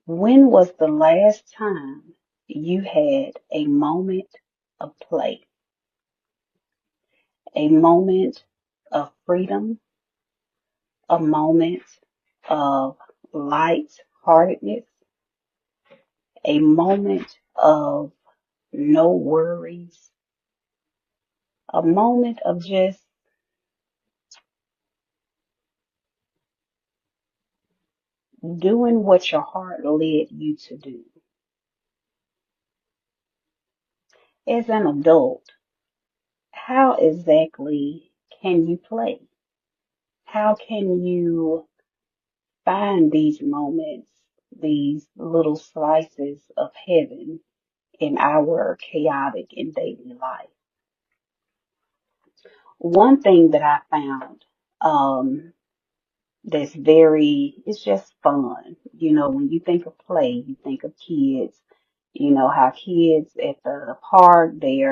When was the last time you had a moment of play, a moment of freedom, a moment of light-heartedness, a moment of no worries, a moment of just doing what your heart led you to do? As an adult, how exactly can you play? How can you find these moments, these little slices of heaven in our chaotic and daily life? One thing that I found um, it's just fun. When you think of play, you think of kids. You know how kids at the park, they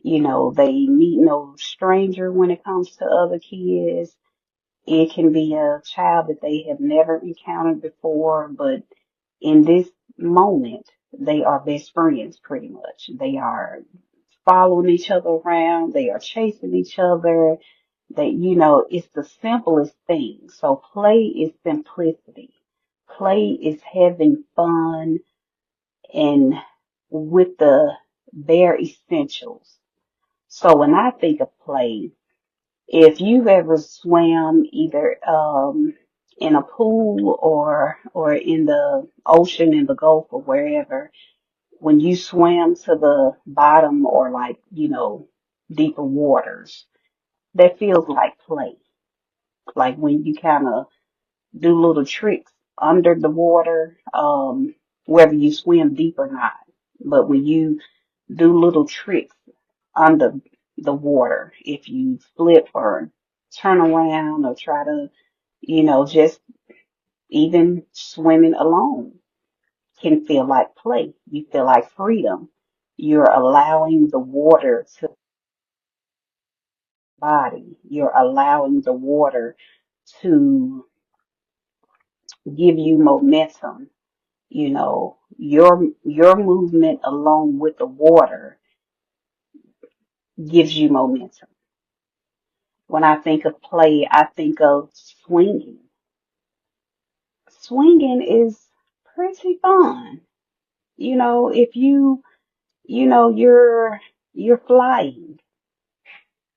meet no stranger when it comes to other kids. It can be a child that they have never encountered before, but in this moment, they are best friends pretty much. They are following each other around. They are chasing each other. It's the simplest thing. So play is simplicity. Play is having fun and with the bare essentials. So when I think of play, if you've ever swam either in a pool or in the ocean, in the Gulf or wherever, when you swam to the bottom or deeper waters, that feels like play. Like when you kind of do little tricks under the water, whether you swim deep or not. But when you do little tricks under the water, if you flip or turn around or try to, just even swimming alone can feel like play. You feel like freedom. You're allowing the water to body. You're allowing the water to give you momentum. Your movement along with the water gives you momentum. When I think of play, I think of swinging. Swinging is pretty fun. If you're flying,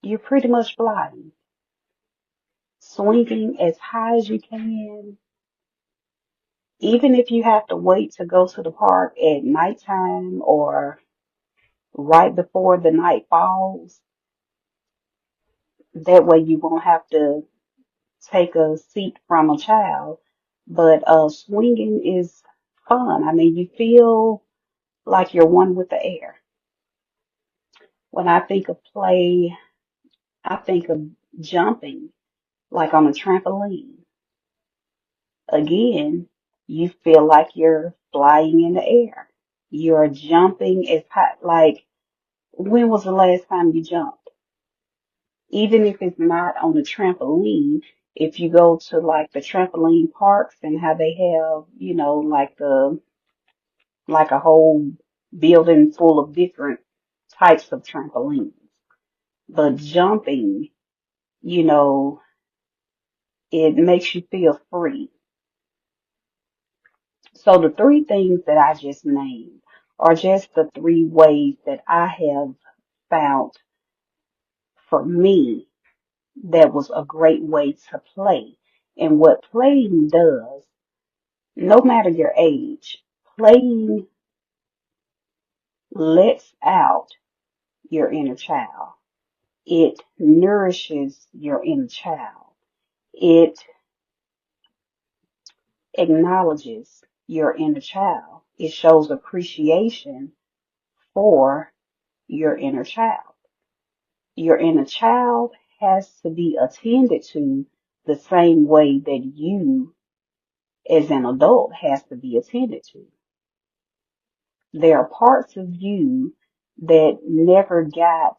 you're pretty much flying, swinging as high as you can. Even if you have to wait to go to the park at nighttime or right before the night falls, that way you won't have to take a seat from a child. But swinging is fun. I mean, you feel like you're one with the air. When I think of play, I think of jumping, like on a trampoline. Again, you feel like you're flying in the air. You're jumping as high, like when was the last time you jumped? Even if it's not on the trampoline, if you go to like the trampoline parks and how they have, like a whole building full of different types of trampolines. But jumping, you know, it makes you feel free. So the three things that I just named are just the three ways that I have found for me that was a great way to play. And what playing does, no matter your age, playing lets out your inner child. It nourishes your inner child. It acknowledges your inner child. It shows appreciation for your inner child. Your inner child has to be attended to the same way that you as an adult has to be attended to. There are parts of you that never got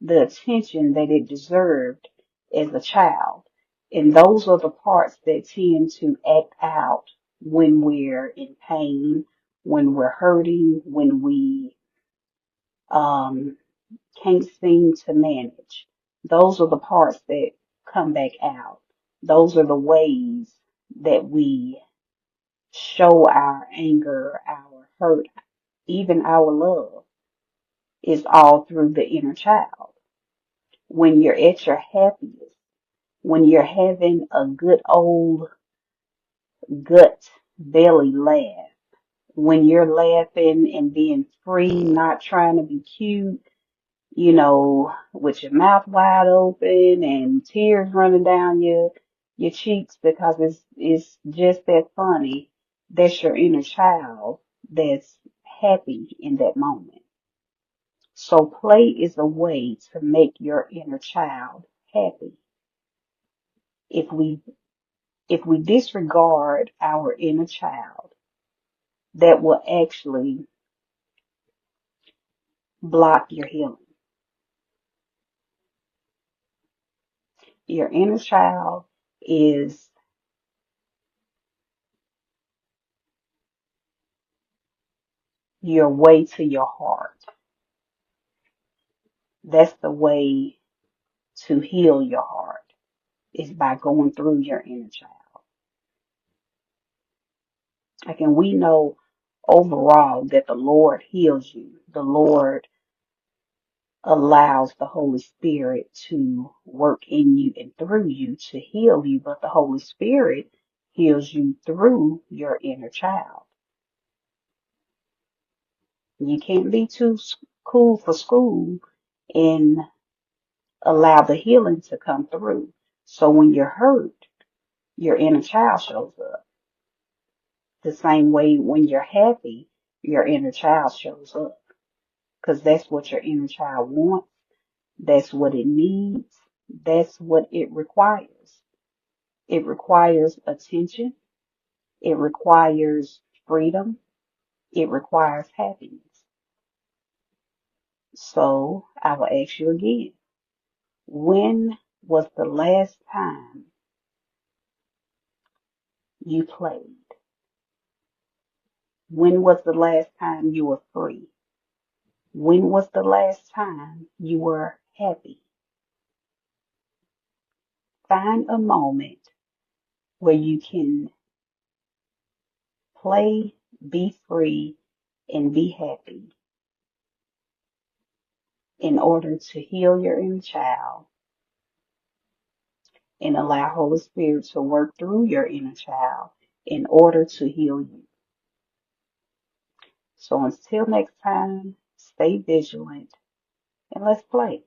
the attention that it deserved as a child. And those are the parts that tend to act out when we're in pain, when we're hurting, when we um, can't seem to manage. Those are the parts that come back out. Those are the ways that we show our anger, our hurt, even our love is all through the inner child. When you're at your happiest, when you're having a good old gut belly laugh, when you're laughing and being free, not trying to be cute, with your mouth wide open and tears running down your cheeks because it's just that funny. That's your inner child that's happy in that moment. So play is a way to make your inner child happy. If we if we disregard our inner child, that will actually block your healing. Your inner child is your way to your heart. That's the way to heal your heart, is by going through your inner child. Like, and we know overall that the Lord heals you. The Lord allows the Holy Spirit to work in you and through you to heal you, but the Holy Spirit heals you through your inner child. You can't be too cool for school and allow the healing to come through. So when you're hurt, your inner child shows up. The same way when you're happy, your inner child shows up. Because that's what your inner child wants. That's what it needs. That's what it requires. It requires attention. It requires freedom. It requires happiness. So I will ask you again, when was the last time you played? When was the last time you were free? When was the last time you were happy? Find a moment where you can play, be free, and be happy in order to heal your inner child and allow Holy Spirit to work through your inner child in order to heal you. So until next time, stay vigilant and let's play.